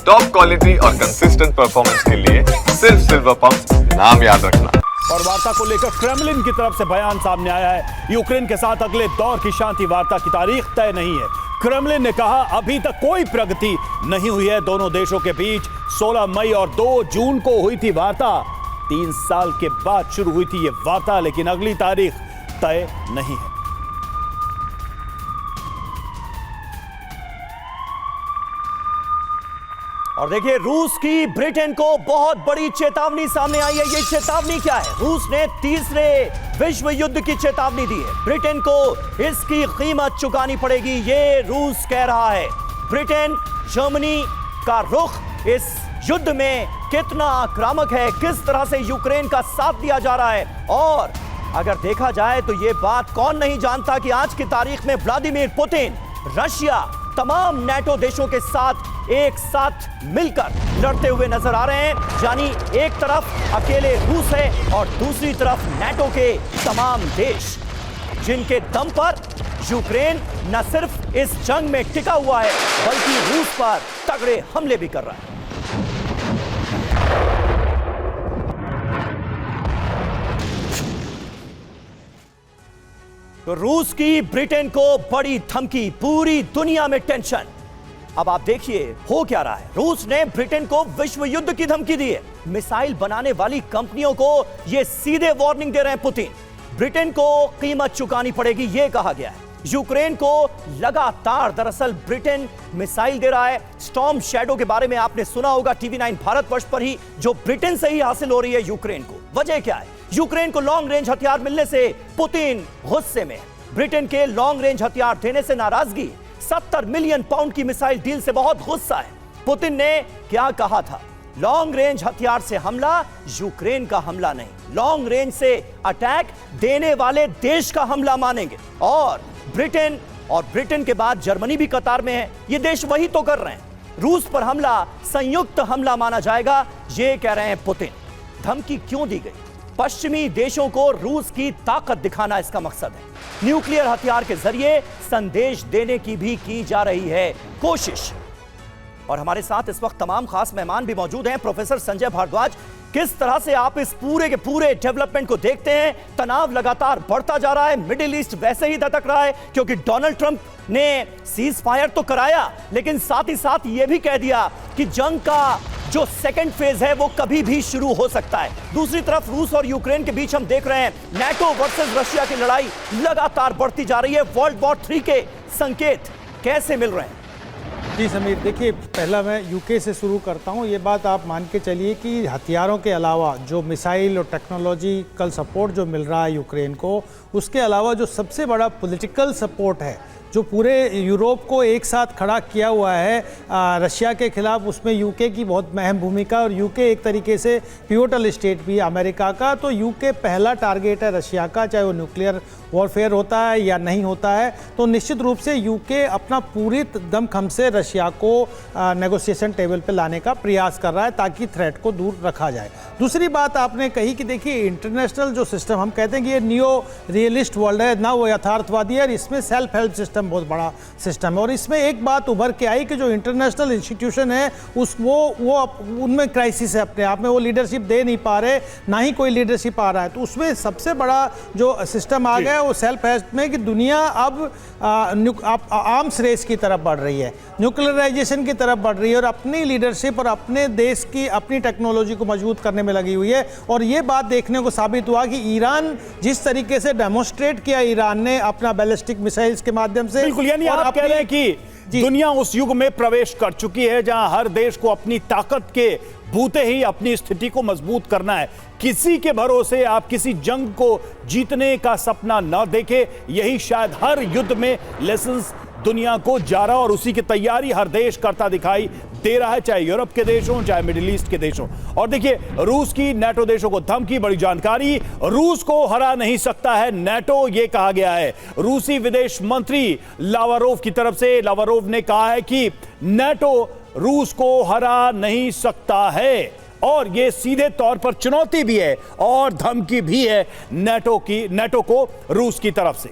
Top quality और consistent performance के लिए सिर्फ सिल्वर पंप नाम याद रखना। और वार्ता को लेकर क्रेमलिन की तरफ से बयान सामने आया है। यूक्रेन के साथ अगले दौर की शांति वार्ता की तारीख तय नहीं है। क्रेमलिन ने कहा अभी तक कोई प्रगति नहीं हुई है दोनों देशों के बीच। 16 मई और 2 जून को हुई थी वार्ता। 3 साल के बाद शुरू हुई थी ये वार्ता, लेकिन अगली तारीख तय नहीं है। और देखिए, रूस की ब्रिटेन को बहुत बड़ी चेतावनी सामने आई है। ये चेतावनी क्या है? रूस ने तीसरे विश्व युद्ध की चेतावनी दी है। ब्रिटेन को इसकी कीमत चुकानी पड़ेगी, ये रूस कह रहा है। ब्रिटेन जर्मनी का रुख इस युद्ध में कितना आक्रामक है, किस तरह से यूक्रेन का साथ दिया जा रहा है। और अगर देखा जाए तो ये बात कौन नहीं जानता कि आज की तारीख में व्लादिमीर पुतिन रशिया तमाम नेटो देशों के साथ एक साथ मिलकर लड़ते हुए नजर आ रहे हैं। यानी एक तरफ अकेले रूस है और दूसरी तरफ नेटो के तमाम देश, जिनके दम पर यूक्रेन न सिर्फ इस जंग में टिका हुआ है बल्कि रूस पर तगड़े हमले भी कर रहा है। तो रूस की ब्रिटेन को बड़ी धमकी, पूरी दुनिया में टेंशन। अब आप देखिए हो क्या रहा है। रूस ने ब्रिटेन को विश्व युद्ध की धमकी दी है। मिसाइल बनाने वाली कंपनियों को यह सीधे वार्निंग दे रहे हैं पुतिन। ब्रिटेन को कीमत चुकानी पड़ेगी, यह कहा गया है। यूक्रेन को लगातार दरअसल ब्रिटेन मिसाइल दे रहा है। स्टॉर्म शैडो के बारे में आपने सुना होगा टीवी 9 भारतवर्ष पर ही, जो ब्रिटेन से ही हासिल हो रही है यूक्रेन को। वजह क्या है? यूक्रेन को लॉन्ग रेंज हथियार मिलने से पुतिन गुस्से में। ब्रिटेन के लॉन्ग रेंज हथियार देने से नाराजगी। 70 मिलियन पाउंड की मिसाइल डील से बहुत गुस्सा है। पुतिन ने क्या कहा था? लॉन्ग रेंज हथियार से हमला यूक्रेन का हमला नहीं, लॉन्ग रेंज से अटैक देने वाले देश का हमला मानेंगे। और ब्रिटेन के बाद जर्मनी भी कतार में है। ये देश वही तो कर रहे हैं। रूस पर हमला संयुक्त हमला माना जाएगा, ये कह रहे हैं पुतिन। धमकी क्यों दी गई? पश्चिमी देशों को रूस की ताकत दिखाना इसका मकसद है। न्यूक्लियर हथियार के जरिए संदेश देने की भी की जा रही है कोशिश। और हमारे साथ इस वक्त तमाम खास मेहमान भी मौजूद हैं। प्रोफेसर संजय भारद्वाज, किस तरह से आप इस पूरे के पूरे डेवलपमेंट को देखते हैं? तनाव लगातार बढ़ता जा रहा है, मिडिल ईस्ट वैसे ही धधक रहा है, क्योंकि डोनाल्ड ट्रंप ने सीज फायर तो कराया, लेकिन साथ ही साथ यह भी कह दिया कि जंग का जो सेकंड फेज है वो कभी भी शुरू हो सकता है। दूसरी तरफ रूस और यूक्रेन के बीच हम देख रहे हैं नेटो वर्सेस रशिया की लड़ाई लगातार बढ़ती जा रही है। वर्ल्ड वॉर 3 के संकेत कैसे मिल रहे हैं? जी समीर, देखिए पहला मैं यूके से शुरू करता हूँ। ये बात आप मान के चलिए कि हथियारों के अलावा जो मिसाइल और टेक्नोलॉजिकल सपोर्ट जो मिल रहा है यूक्रेन को, उसके अलावा जो सबसे बड़ा पॉलिटिकल सपोर्ट है जो पूरे यूरोप को एक साथ खड़ा किया हुआ है रशिया के खिलाफ, उसमें यूके की बहुत अहम भूमिका। और यूके एक तरीके से पिवोटल स्टेट भी अमेरिका का। तो यूके पहला टारगेट है रशिया का, चाहे वो न्यूक्लियर वॉरफेयर होता है या नहीं होता है। तो निश्चित रूप से यूके अपना पूरी दमखम से रशिया को नेगोशिएशन टेबल पर लाने का प्रयास कर रहा है ताकि थ्रेट को दूर रखा जाए। दूसरी बात आपने कही कि देखिए इंटरनेशनल जो सिस्टम, हम कहते हैं कि ये नियो रियलिस्ट वर्ल्ड है ना, वो यथार्थवादी है। इसमें सेल्फ हेल्प सिस्टम बहुत बड़ा सिस्टम है। और इसमें एक बात उभर के आई कि जो इंटरनेशनल इंस्टीट्यूशन है वो उनमें क्राइसिस है अपने आप में। वो लीडरशिप दे नहीं पा रहे, ना ही कोई लीडरशिप आ रहा है। तो उसमें सबसे बड़ा जो सिस्टम आ गया है वो सेल्फ हेल्प में, कि दुनिया अब आर्म्स रेस की तरफ बढ़ रही है, न्यूक्लियराइजेशन की तरफ बढ़ रही है और अपनी लीडरशिप और अपने देश की अपनी टेक्नोलॉजी को मजबूत करने में लगी हुई है। और ये बात देखने को साबित हुआ कि ईरान जिस तरीके से डेमोन्स्ट्रेट किया ईरान ने अपना बैलिस्टिक मिसाइल्स के माध्यम से, बिल्कुल। यानी आप कह रहे हैं कि दुनिया उस युग में प्रवेश कर चुकी है जहां हर देश को अपनी ताकत के बूते ही अपनी स्थिति को मजबूत करना है। किसी के भरोसे आप किसी जंग को जीतने का सपना न देखें, यही शायद हर युद्ध में लेसन्स दुनिया को जा रहा, और उसी की तैयारी हर देश करता दिखाई दे रहा है, चाहे यूरोप के देश हों चाहे मिडिल ईस्ट के देश हों। और देखिए रूस की नेटो देशों को धमकी, बड़ी जानकारी। रूस को हरा नहीं सकता है नेटो, यह कहा गया है रूसी विदेश मंत्री लावारोव की तरफ से। लावारोव ने कहा है कि नेटो रूस को हरा नहीं सकता है, और यह सीधे तौर पर चुनौती भी है और धमकी भी है नेटो को रूस की तरफ से।